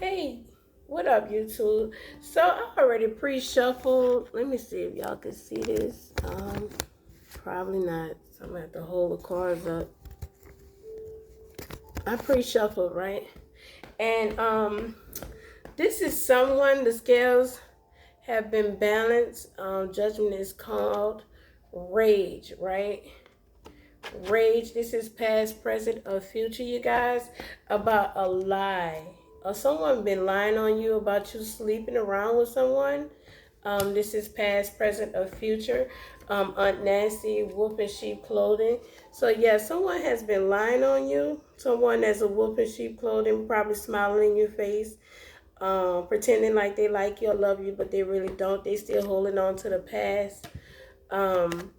Hey, what up, YouTube? So I already pre-shuffled. Let me see if y'all can see this. Probably not. So I'm gonna have to hold the cards up. I pre-shuffled, right? And this is someone. The scales have been balanced. Judgment is called rage, right? Rage. This is past, present, or future, you guys. About a lie. Or someone been lying on you about you sleeping around with someone. This is past, present, or future. Aunt Nancy, wolf in sheep clothing. So yeah, someone has been lying on you. Someone that's a wolf in sheep clothing, probably smiling in your face, pretending like they like you or love you, but they really don't. They still holding on to the past. Um,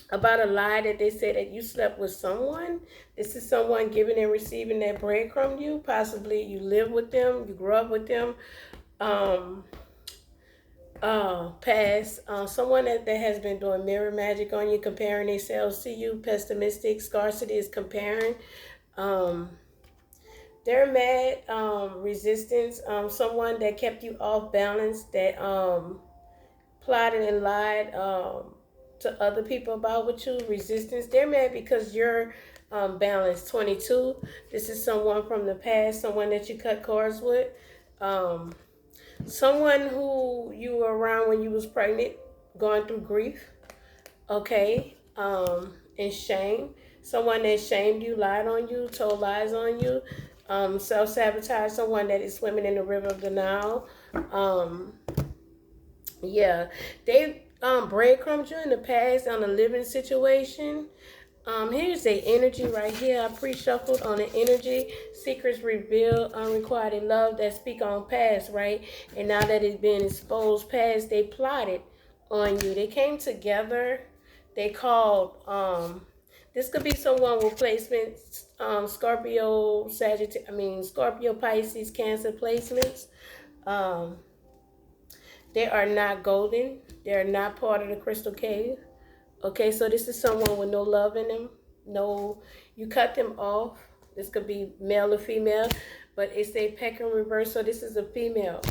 about a lie that they said that you slept with someone. This is someone giving and receiving that breadcrumb to you. Possibly you live with them, you grew up with them. Um, Past someone that has been doing mirror magic on you, comparing themselves to you. Pessimistic, scarcity is comparing. Um, they're mad. Resistance. Someone that kept you off balance. That plotted and lied to other people about what you. Resistance. They're mad because you're balanced. 22. This is someone from the past. Someone that you cut cords with. Um, Someone who you were around when you was pregnant, going through grief, okay, and shame. Someone that shamed you, lied on you, told lies on you, self-sabotage. Someone that is swimming in the river of the Nile. Um, yeah, they breadcrumbed you in the past on a living situation. Here's the energy right here. I pre-shuffled on the energy. Secrets revealed, unrequited love that speak on past, right? And now that it's been exposed past, they plotted on you. They came together. They called, this could be someone with placements, Scorpio, Scorpio, Pisces, Cancer placements. Um, they are not golden. They are not part of the crystal cave. Okay, so this is someone with no love in them. No, you cut them off. This could be male or female, but it's a peck in reverse. So this is a female.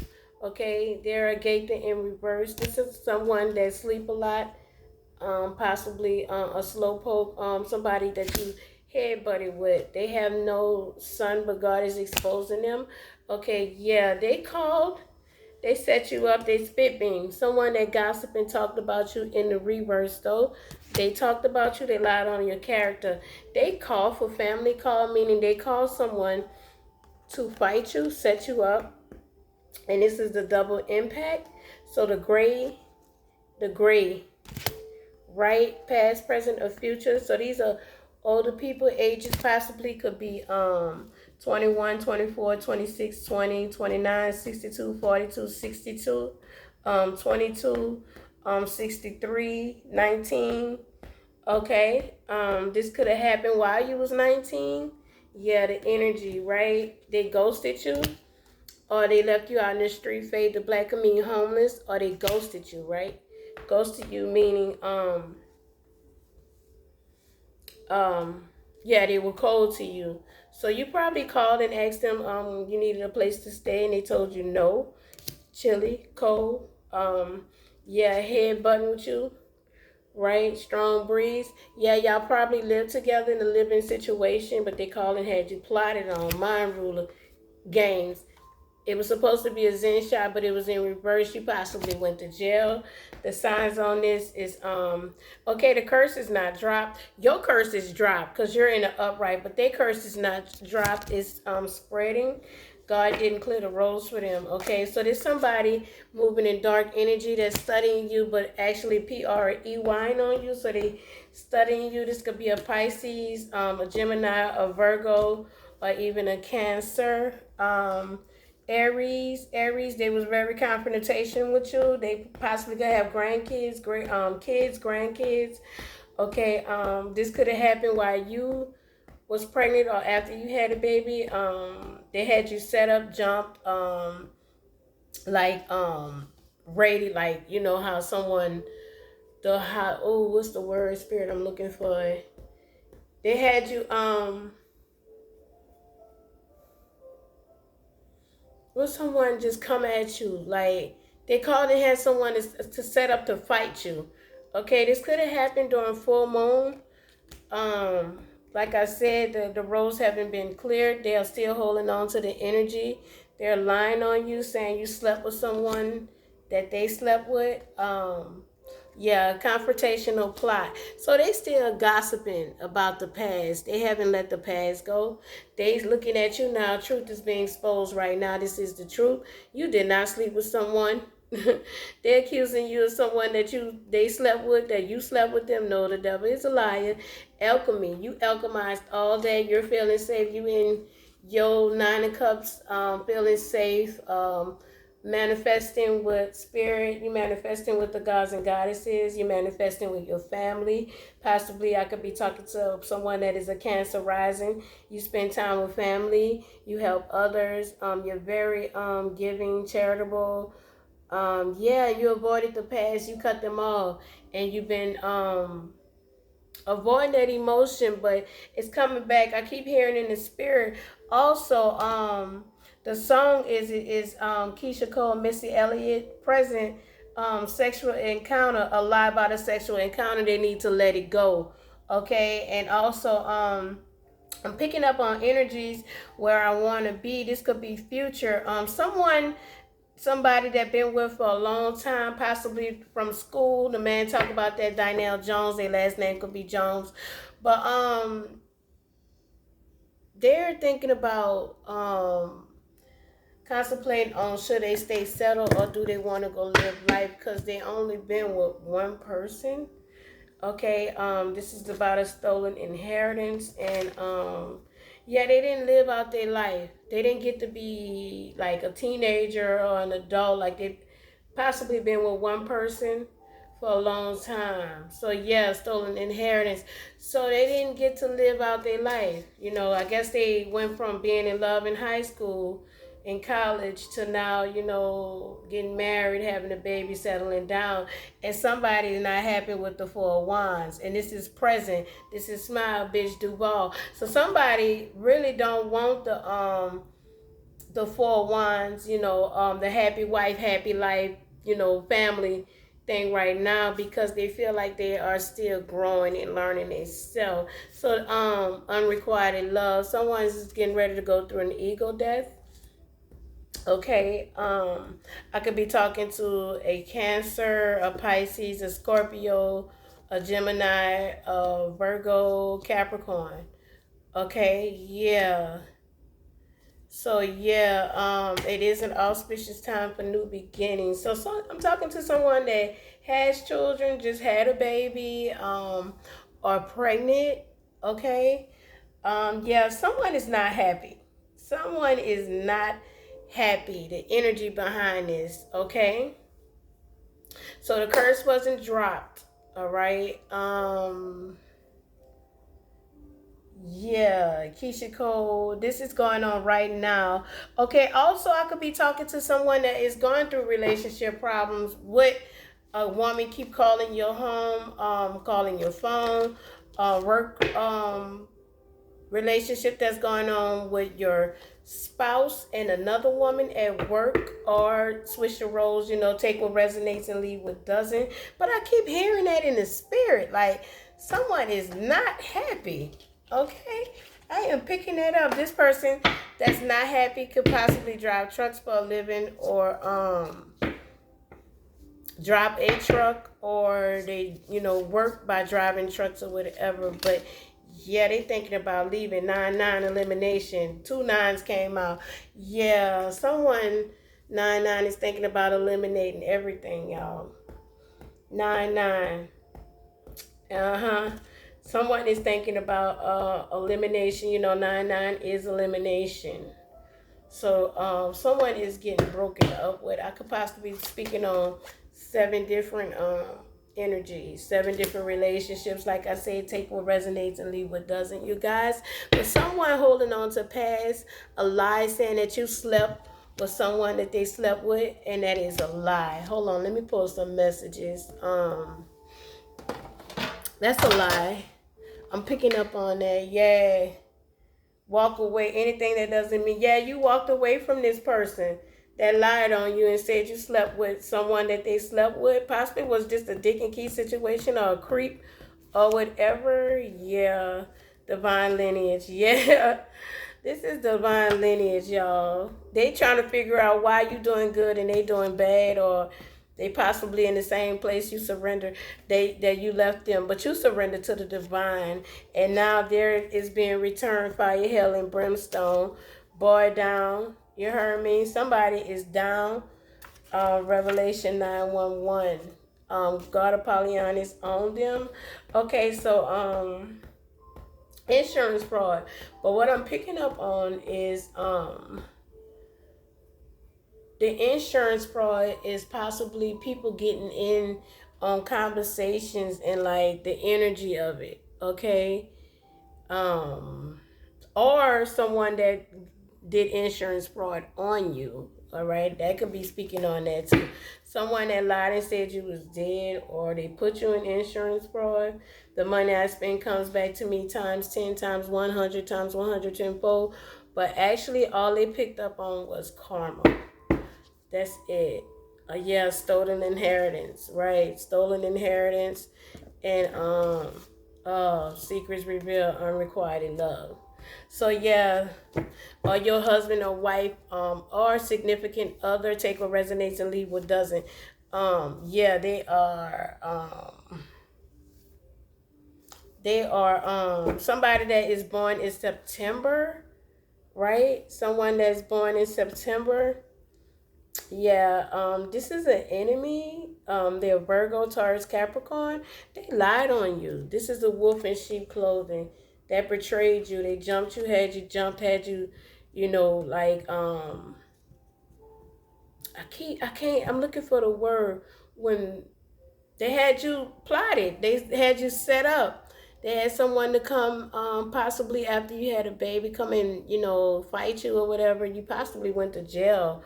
Okay, they're a gator in reverse. This is someone that sleep a lot, possibly a slow poke, somebody that you head buddy with. They have no son, but God is exposing them. Okay, yeah, they called. They set you up, they spit beam. Someone that gossiped and talked about you in the reverse though. They talked about you, they lied on your character. They call for family call, meaning they call someone to fight you, set you up. And this is the double impact. So the gray, right, past, present, or future. So these are older people. Ages possibly could be 21, 24, 26, 20, 29, 62, 42, 62, 22, 63, 19. Okay. This could have happened while you was 19. Yeah, the energy, right? They ghosted you, or they left you out in the street, fade to black, I mean homeless, or they ghosted you, right? Ghosted you meaning um yeah, they were cold to you. So you probably called and asked them you needed a place to stay, and they told you no. Chilly, cold, yeah, head button with you, right? Strong breeze. Yeah, y'all probably lived together in a living situation, but they called and had you plotted on, mind ruler games. It was supposed to be a Zen shot, but it was in reverse. You possibly went to jail. The signs on this is okay, the curse is not dropped. Your curse is dropped because you're in the upright, but their curse is not dropped. It's spreading. God didn't clear the roads for them. Okay, so there's somebody moving in dark energy that's studying you, but actually PREY on you. So they studying you. This could be a Pisces, a Gemini, a Virgo, or even a Cancer. Aries, they was very confrontation with you. They possibly could have grandkids, kids, grandkids. Okay, this could have happened while you was pregnant or after you had a baby. They had you set up, jumped, like ready, like you know how someone what's the word spirit I'm looking for? They had you Will someone just come at you? Like, they called and had someone to set up to fight you. Okay, this could have happened during full moon. Um, like I said, the roads haven't been cleared. They are still holding on to the energy. They're lying on you, saying you slept with someone that they slept with. Yeah, confrontational plot. So they still gossiping about the past. They haven't let the past go. They looking at you now. Truth is being exposed right now. This is the truth. You did not sleep with someone. They're accusing you of someone that they slept with, that you slept with them. No, the devil is a liar. Alchemy. You alchemized all that. You're feeling safe. You in your nine of cups, feeling safe. Manifesting with spirit, you manifesting with the gods and goddesses, you manifesting with your family. Possibly I could be talking to someone that is a Cancer rising. You spend time with family, you help others, you're very giving, charitable. Yeah, you avoided the past, you cut them off, and you've been avoiding that emotion, but it's coming back. I keep hearing in the spirit. Also, the song is Keisha Cole, Missy Elliott, present. Sexual encounter, a lie about a sexual encounter. They need to let it go. Okay, and also I'm picking up on energies where I want to be. This could be future. Somebody that been with for a long time, possibly from school. The man talk about that Dynell Jones. Their last name could be Jones, but they're thinking about contemplating on should they stay settled or do they want to go live life because they only been with one person. Okay, this is about a stolen inheritance, and yeah, they didn't live out their life. They didn't get to be like a teenager or an adult. Like they possibly been with one person for a long time. So yeah, stolen inheritance. So they didn't get to live out their life. You know, I guess they went from being in love in high school, in college, to now, getting married, having a baby, settling down, and somebody is not happy with the Four of Wands. And this is present. This is Smile Bitch Duval. So somebody really don't want the Four of Wands, the happy wife, happy life, family thing right now, because they feel like they are still growing and learning themselves. So unrequited love. Someone's getting ready to go through an ego death. Okay, I could be talking to a Cancer, a Pisces, a Scorpio, a Gemini, a Virgo, Capricorn. Okay, yeah. So yeah, it is an auspicious time for new beginnings. So I'm talking to someone that has children, just had a baby, or pregnant. Okay, yeah, someone is not happy. Someone is not happy. The energy behind this. Okay, so the curse wasn't dropped. All right. Yeah, Keisha Cole, this is going on right now. Okay, also I could be talking to someone that is going through relationship problems with a woman keep calling your home, calling your phone, work relationship that's going on with your spouse and another woman at work, or switch the roles, take what resonates and leave what doesn't. But I keep hearing that in the spirit, like someone is not happy. Okay, I am picking that up. This person that's not happy could possibly drive trucks for a living, or drop a truck, or they work by driving trucks or whatever. But yeah, they thinking about leaving. 9-9 elimination. 2 nines came out. Yeah, someone 9-9 is thinking about eliminating everything, y'all. 9-9. Someone is thinking about elimination. 9-9 is elimination. So someone is getting broken up with. I could possibly be speaking on 7 different energies, 7 different relationships. Like I said, take what resonates and leave what doesn't, you guys. But someone holding on to past, a lie saying that you slept with someone that they slept with, and that is a lie. Hold on, let me pull some messages. That's a lie. I'm picking up on that. Yeah. walk away. Anything that doesn't mean, yeah, you walked away from this person that lied on you and said you slept with someone that they slept with, possibly was just a dick and key situation or a creep or whatever. Yeah, divine lineage. Yeah. This is divine lineage, y'all. They trying to figure out why you doing good and they doing bad, or they possibly in the same place you surrender. That you left them, but you surrendered to the divine, and now there is being returned fire, hell, and brimstone. Boy, down. You heard me. Somebody is down. Revelation 9:11. God Apollyon is on them. Okay, so insurance fraud. But what I'm picking up on is the insurance fraud is possibly people getting in on conversations and like the energy of it. Okay. Or someone that did insurance fraud on you. All right, that could be speaking on that too. Someone that lied and said you was dead, or they put you in insurance fraud. The money I spend comes back to me times 10, times 100, times 100 tenfold. But actually, all they picked up on was karma. That's it. Yeah, stolen inheritance, right? Stolen inheritance, and secrets revealed, unrequited love. So yeah, or your husband or wife, or significant other, take what resonates and leave what doesn't. Yeah, they are somebody that is born in September, right? Someone that's born in September. Yeah, this is an enemy. They're Virgo, Taurus, Capricorn. They lied on you. This is the wolf in sheep clothing that betrayed you. They jumped you, had you, like I can't. I'm looking for the word when they had you plotted. They had you set up. They had someone to come, possibly after you had a baby, come and fight you or whatever. You possibly went to jail.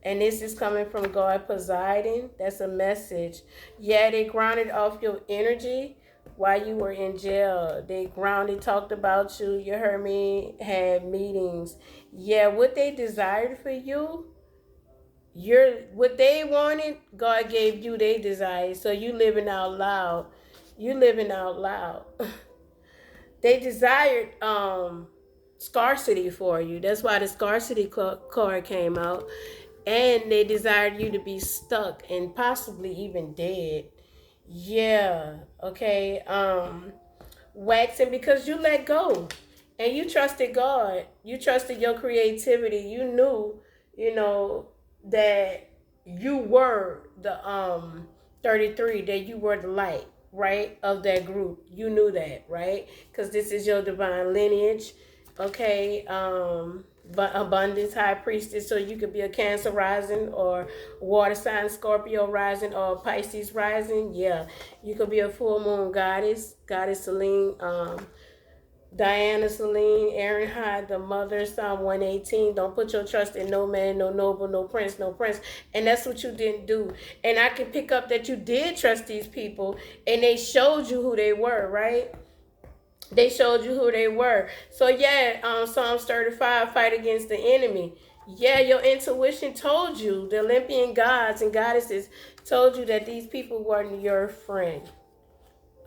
And this is coming from God Poseidon. That's a message. Yeah, they grounded off your energy while you were in jail. They grounded, talked about you. You heard me, had meetings. Yeah, what they desired for you, what they wanted, God gave you they desire. So you living out loud. You living out loud. They desired scarcity for you. That's why the scarcity card came out. And they desired you to be stuck and possibly even dead. Yeah. Okay. Waxing because you let go. And you trusted God. You trusted your creativity. You knew, that you were the 33, that you were the light, right, of that group. You knew that, right? Because this is your divine lineage. Okay. But abundance, high priestess, so you could be a Cancer rising or water sign, Scorpio rising, or Pisces rising. Yeah, you could be a full moon goddess Selene, Diana, Selene, Aaron High, the mother, Psalm 118. Don't put your trust in no man, no noble, no prince, and that's what you didn't do. And I can pick up that you did trust these people, and they showed you who they were, right? They showed you who they were. So yeah, Psalms 35, fight against the enemy. Yeah, your intuition told you, the Olympian gods and goddesses told you that these people weren't your friend.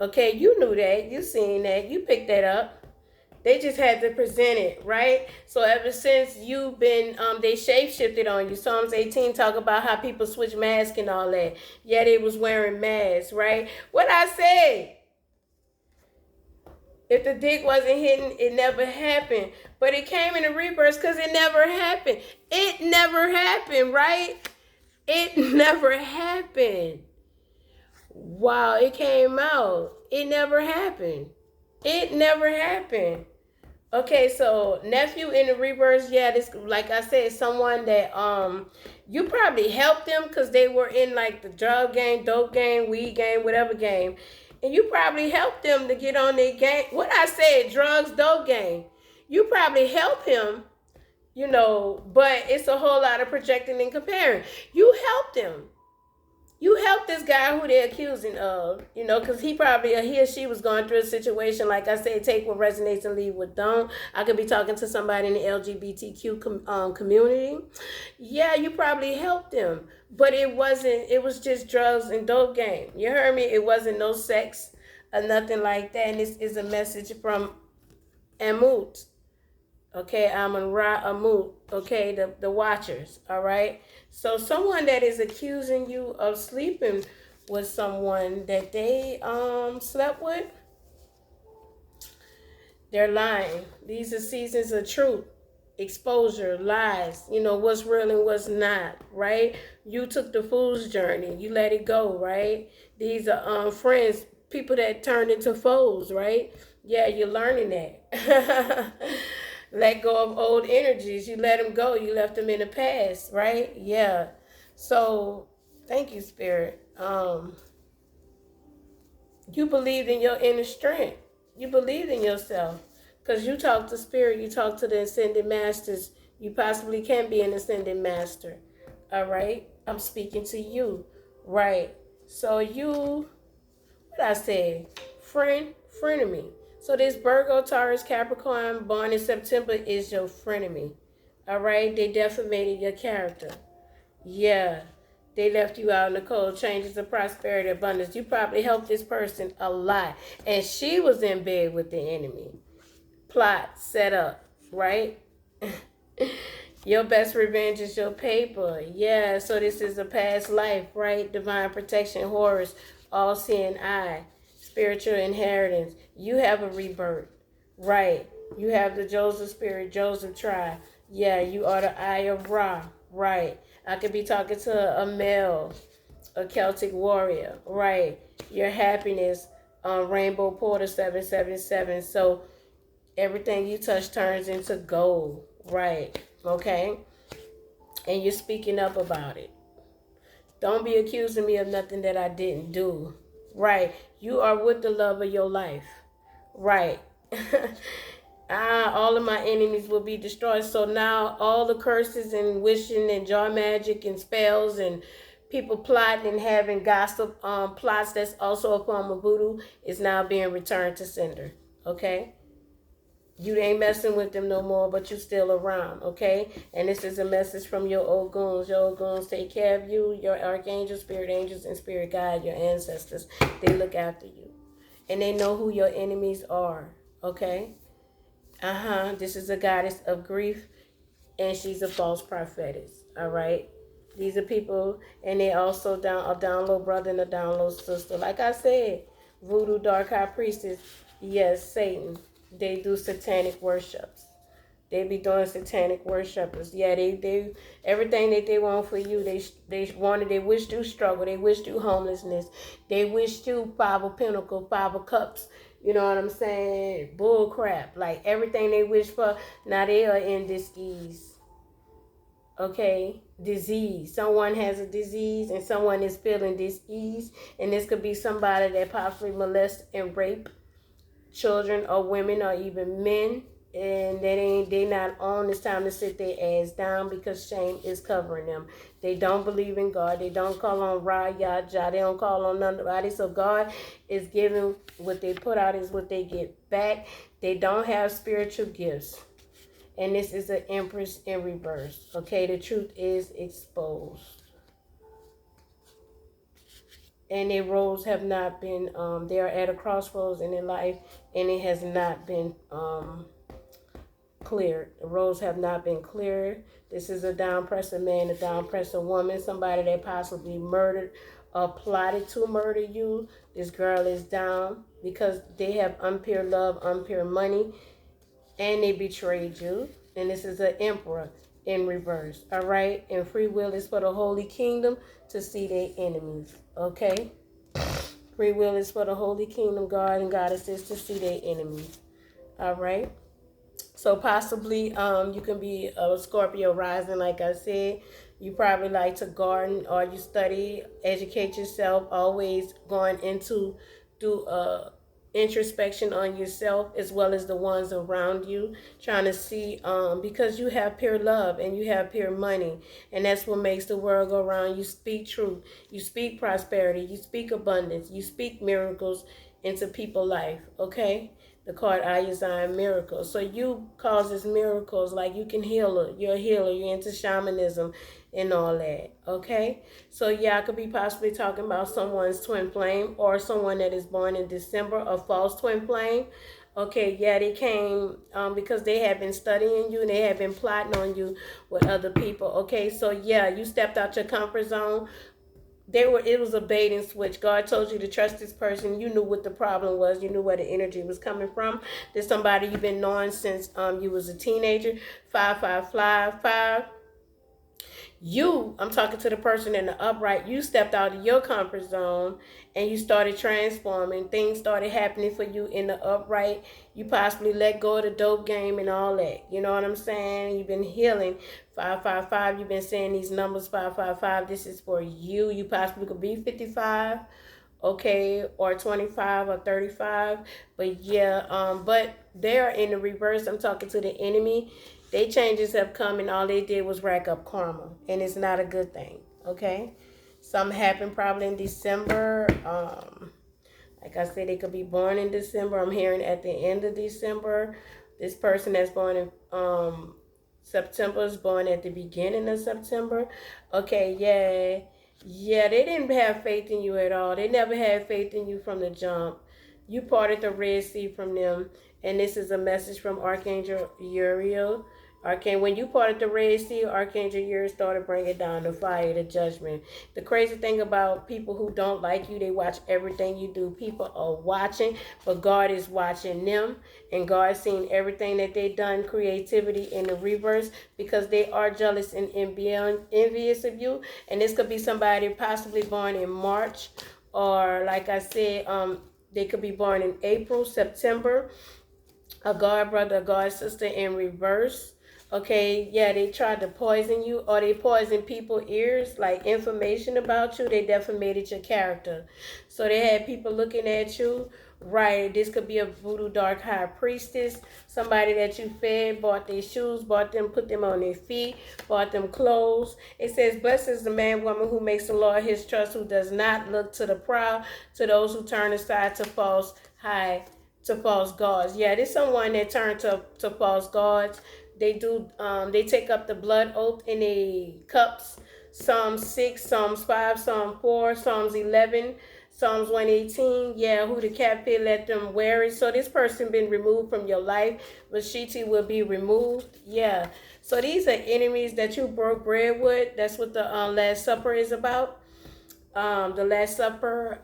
Okay, you knew that. You seen that. You picked that up. They just had to present it, right? So ever since you've been, they shape-shifted on you. Psalms 18 talk about how people switch masks and all that. Yeah, they was wearing masks, right? What I say? If the dick wasn't hidden, it never happened. But it came in a reverse because it never happened. It never happened, right? It never happened. Wow, it came out. It never happened. It never happened. Okay, so nephew in the reverse, yeah, this, like I said, someone that you probably helped them because they were in like the drug game, dope game, weed game, whatever game. And you probably helped them to get on their game. What I said, drugs, dope game. You probably help him, but it's a whole lot of projecting and comparing. You helped him. You help this guy who they're accusing of, because he or she was going through a situation. Like I said, take what resonates and leave what don't. I could be talking to somebody in the LGBTQ community. Yeah, you probably helped them, but it wasn't. It was just drugs and dope game. You heard me? It wasn't no sex or nothing like that. And this is a message from Amut. Okay, Amun Ra Amut. Okay, the watchers. All right. So someone that is accusing you of sleeping with someone that they slept with, they're lying. These are seasons of truth, exposure, lies. What's real and what's not. Right. You took the fool's journey. You let it go. Right. These are friends, people that turned into foes. Right. Yeah, you're learning that. Let go of old energies. You let them go. You left them in the past, right? Yeah. So, thank you, Spirit. You believed in your inner strength. You believed in yourself. Because you talk to Spirit. You talk to the Ascended Masters. You possibly can be an Ascended Master. All right? I'm speaking to you. Right. So, what I say? Frenemy. So this Virgo, Taurus, Capricorn, born in September is your frenemy. All right? They defamated your character. Yeah. They left you out in the cold. Changes of prosperity, abundance. You probably helped this person a lot. And she was in bed with the enemy. Plot set up. Right? Your best revenge is your paper. Yeah. So this is a past life. Right? Divine protection. Horus. All-seeing eye. Spiritual inheritance. You have a rebirth. Right. You have the Joseph spirit, Joseph tribe. Yeah, you are the Eye of Ra. Right. I could be talking to a male, a Celtic warrior. Right. Your happiness, Rainbow Porter 777. So everything you touch turns into gold. Right. Okay. And you're speaking up about it. Don't be accusing me of nothing that I didn't do. Right. You are with the love of your life. Right. All of my enemies will be destroyed. So now all the curses and wishing and jar magic and spells and people plotting and having gossip plots, that's also a form of voodoo, is now being returned to sender. Okay? You ain't messing with them no more, but you still around, okay? And this is a message from your old goons. Your old goons take care of you, your archangels, spirit angels, and spirit guide, your ancestors. They look after you. And they know who your enemies are, okay? This is a goddess of grief, and she's a false prophetess, all right? These are people, and they also a download brother and a download sister. Like I said, voodoo, dark high priestess, yes, Satan. They do satanic worships. They be doing satanic worshippers. Yeah, they everything that they want for you. They wish you struggle. They wish you homelessness. They wish you 5 of Pentacles, 5 of Cups. You know what I'm saying? Bull crap. Like everything they wish for, now they are in disease. Okay? Disease. Someone has a disease and someone is feeling disease. And this could be somebody that possibly molest and rape children or women or even men, and they not on. It's time to sit their ass down because shame is covering them. They don't believe in God. They don't call on Ra, Yah, Jah. They don't call on nobody. So God is giving what they put out is what they get back. They don't have spiritual gifts. And this is an Empress in reverse. Okay, the truth is exposed. And their roads have not been, they are at a crossroads in their life, and it has not been cleared. The roads have not been cleared. This is a down-presser man, a down-presser woman, somebody that possibly murdered or plotted to murder you. This girl is down because they have unpure love, unpure money, and they betrayed you. And this is an emperor in reverse, all right? And free will is for the Holy Kingdom to see their enemies, okay? Free will is for the Holy Kingdom, God and goddesses to see their enemies, all right? So possibly you can be a Scorpio rising, like I said. You probably like to garden or you study, educate yourself, always going into introspection on yourself as well as the ones around you, trying to see, because you have pure love and you have pure money, and that's what makes the world go around. You speak truth, you speak prosperity, you speak abundance, you speak miracles into people's life. Okay, the card JaH'Neen miracles. So you causes miracles, like you can heal it. You're a healer. You're into shamanism and all that. Okay, so yeah, I could be possibly talking about someone's twin flame or someone that is born in December, a false twin flame. Okay, yeah, they came because they have been studying you and they have been plotting on you with other people. Okay, so yeah, you stepped out your comfort zone. It was a bait and switch. God told you to trust this person. You knew what the problem was. You knew where the energy was coming from. There's somebody you've been knowing since you was a teenager. 555. I'm talking to the person in the upright. You stepped out of your comfort zone and you started transforming. Things started happening for you in the upright. You possibly let go of the dope game and all that. You know what I'm saying? You've been healing. 555. You've been saying these numbers. 555. This is for you. You possibly could be 55. Okay, or 25 or 35. But yeah, but they're in the reverse. I'm talking to the enemy. They changes have come and all they did was rack up karma, and it's not a good thing. Okay, something happened probably in December. Like I said, they could be born in December. I'm hearing at the end of December. This person that's born in September is born at the beginning of September. Okay, yeah. Yeah, they didn't have faith in you at all. They never had faith in you from the jump. You parted the Red Sea from them. And this is a message from Archangel Uriel. When you parted the Red Sea, Archangel Uriel started bringing down the fire, the judgment. The crazy thing about people who don't like you, they watch everything you do. People are watching, but God is watching them. And God's seeing everything that they've done, creativity in the reverse, because they are jealous and envious of you. And this could be somebody possibly born in March, or like I said, they could be born in April, September. A god brother, a god sister in reverse. Okay, yeah, they tried to poison you, or they poisoned people's ears, like information about you. They defamated your character. So they had people looking at you. Right, this could be a voodoo dark high priestess, somebody that you fed, bought their shoes, put them on their feet, bought them clothes. It says, blessed is the man, woman who makes the Lord his trust, who does not look to the proud, to those who turn aside to false gods. Yeah, there's someone that turned to false gods. They take up the blood oath in the cups. Psalms 6, Psalms 5, Psalm 4, Psalms 11, Psalms 118. Yeah, who the captive let them wear it. So this person been removed from your life. Vashiti will be removed. Yeah. So these are enemies that you broke bread with. That's what the Last Supper is about. The Last Supper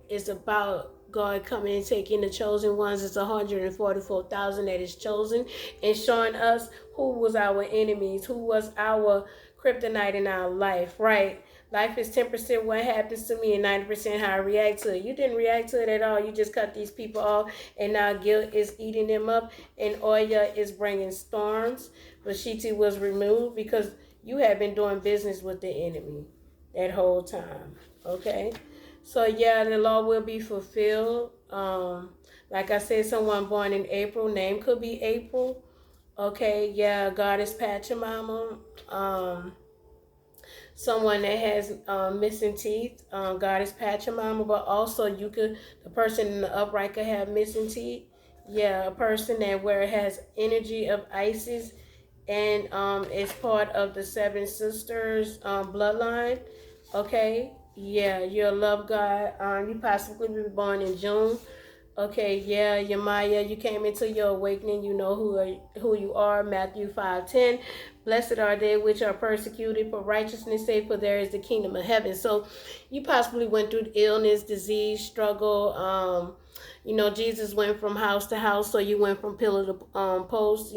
is about God coming and taking the chosen ones. It's 144,000 that is chosen, and showing us who was our enemies, who was our kryptonite in our life, right? Life is 10% what happens to me and 90% how I react to it. You didn't react to it at all. You just cut these people off, and now guilt is eating them up, and Oya is bringing storms. But Shiti was removed because you have been doing business with the enemy that whole time, okay? So yeah, the law will be fulfilled. Like I said, someone born in April, name could be April. Okay, yeah, Goddess Pachamama. Someone that has missing teeth, Goddess Pachamama, but also the person in the upright could have missing teeth. Yeah, a person that where it has energy of Isis and is part of the Seven Sisters bloodline. Okay. Yeah, you're a love God. You possibly be born in June. Okay, yeah, Yamaya, you came into your awakening. You know who you are. Matthew 5:10. Blessed are they which are persecuted for righteousness' sake, for there is the kingdom of heaven. So you possibly went through illness, disease, struggle. Jesus went from house to house, so you went from pillar to post.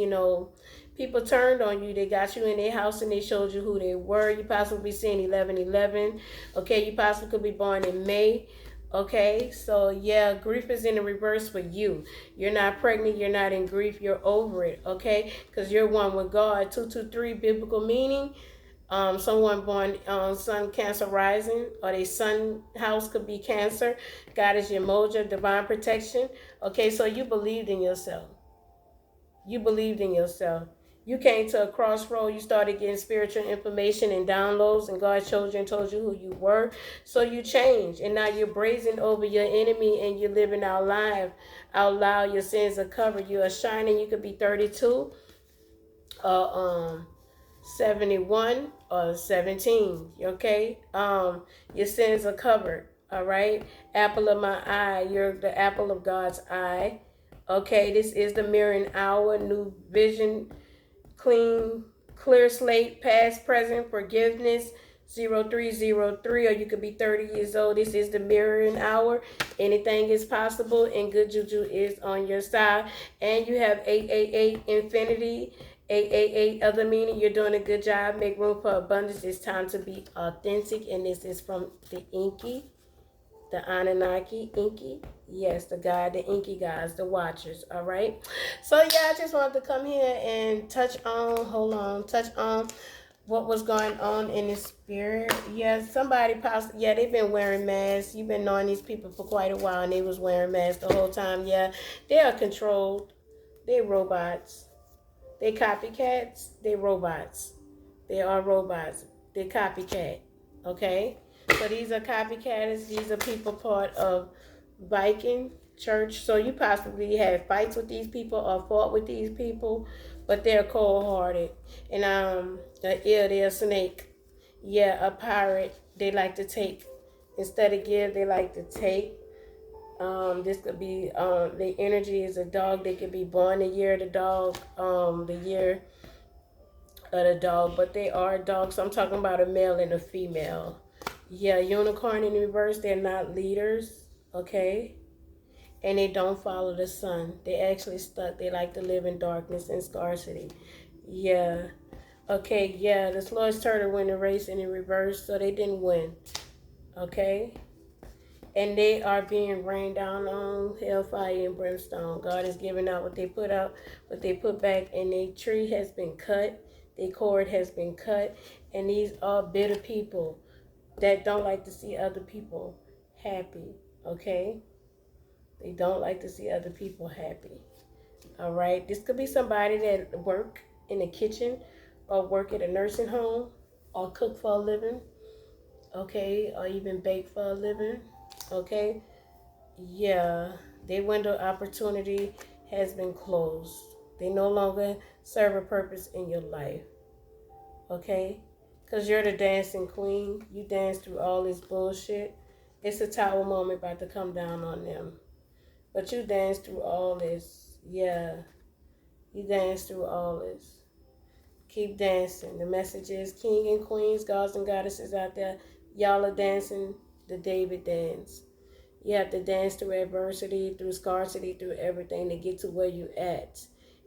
People turned on you. They got you in their house and they showed you who they were. You possibly be seeing 11:11. Okay, you possibly could be born in May. Okay, so yeah, grief is in the reverse for you. You're not pregnant. You're not in grief. You're over it. Okay, because you're one with God. 223 biblical meaning. Someone born on Sun Cancer rising, or their Sun house could be Cancer. God is your moja, divine protection. Okay, so you believed in yourself. You believed in yourself. You came to a crossroad. You started getting spiritual information and downloads, and God showed you and told you who you were. So you changed, and now you're brazen over your enemy, and you're living out loud. Your sins are covered. You are shining. You could be 32, 71, or 17. Okay. Your sins are covered. All right. Apple of my eye. You're the apple of God's eye. Okay, this is the mirroring hour, new vision, clean, clear slate, past, present, forgiveness, 0303, or you could be 30 years old. This is the mirroring hour. Anything is possible, and good juju is on your side. And you have 888 infinity, 888 other meaning. You're doing a good job. Make room for abundance. It's time to be authentic, and this is from the Inky. The Anunnaki, Inky. Yes, the God, the Inky guys, the Watchers. All right. So yeah, I just wanted to come here and touch on what was going on in the spirit. Yeah, somebody possibly, yeah, they've been wearing masks. You've been knowing these people for quite a while, and they was wearing masks the whole time. Yeah, they are controlled. They're robots. They copycats. They robots. They are robots. They copycat. Okay? So these are copycatters. These are people part of Viking church. So you possibly had fights with these people or fought with these people, but they're cold-hearted. And yeah, they're a snake. Yeah, a pirate. They like to take. Instead of give, they like to take. This could be the energy is a dog. They could be born the year of the dog, the year of the dog, but they are dogs. So I'm talking about a male and a female. Yeah, unicorn in reverse, they're not leaders, okay? And they don't follow the sun. They actually stuck. They like to live in darkness and scarcity. Yeah. Okay, yeah, the slowest turtle win the race in reverse, so they didn't win. Okay? And they are being rained down on hellfire and brimstone. God is giving out what they put out, what they put back, and their tree has been cut. Their cord has been cut. And these are bitter people that don't like to see other people happy, okay? They don't like to see other people happy, all right? This could be somebody that work in the kitchen or work at a nursing home or cook for a living, okay? Or even bake for a living, okay? Yeah, their window of opportunity has been closed. They no longer serve a purpose in your life, okay? Because you're the dancing queen. You dance through all this bullshit. It's a tower moment about to come down on them. But you dance through all this. Yeah. You dance through all this. Keep dancing. The message is king and queens, gods and goddesses out there. Y'all are dancing the David dance. You have to dance through adversity, through scarcity, through everything to get to where you at.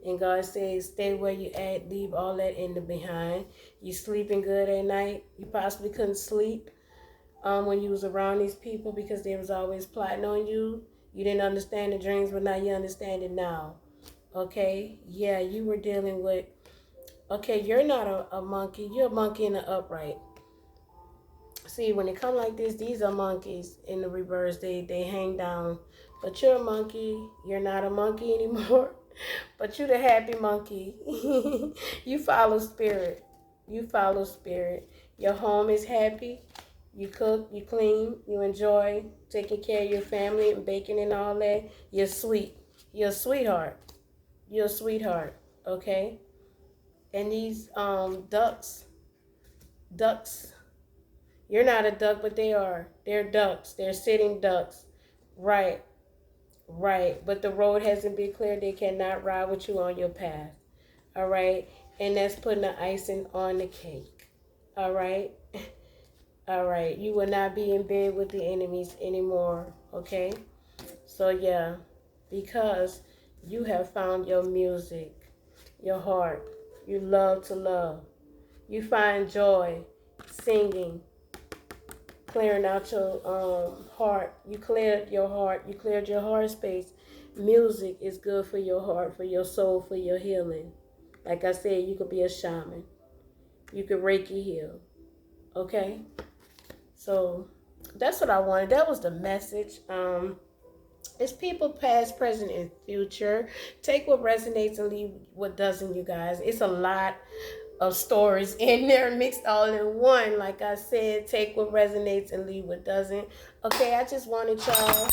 And God says, stay where you at, leave all that in the behind. You sleeping good at night. You possibly couldn't sleep when you was around these people because they was always plotting on you. You didn't understand the dreams, but now you understand it now. Okay? Yeah, you were dealing with, okay, you're not a monkey. You're a monkey in the upright. See, when they come like this, these are monkeys in the reverse. They hang down. But you're a monkey. You're not a monkey anymore. But you're the happy monkey. You follow spirit. You follow spirit. Your home is happy. You cook, you clean, you enjoy taking care of your family and baking and all that. You're sweet. You're a sweetheart. You're a sweetheart. Okay? And these ducks, you're not a duck, but they are. They're ducks. They're sitting ducks. Right. Right. But the road hasn't been cleared. They cannot ride with you on your path. All right. And that's putting the icing on the cake. All right. All right. You will not be in bed with the enemies anymore. Okay. So yeah, because you have found your music, your heart. You love to love. You find joy singing, clearing out your heart. You cleared your heart. You cleared your heart space. Music is good for your heart, for your soul, for your healing. Like I said, you could be a shaman. You could Reiki heal. Okay? So that's what I wanted. That was the message. It's people past, present, and future. Take what resonates and leave what doesn't, you guys. It's a lot of stories in there mixed all in one. Like I said, take what resonates and leave what doesn't. Okay, I just wanted y'all.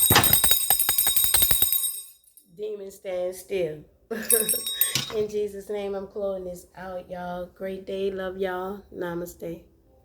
Demons stand still. In Jesus' name, I'm closing this out, y'all. Great day. Love y'all. Namaste.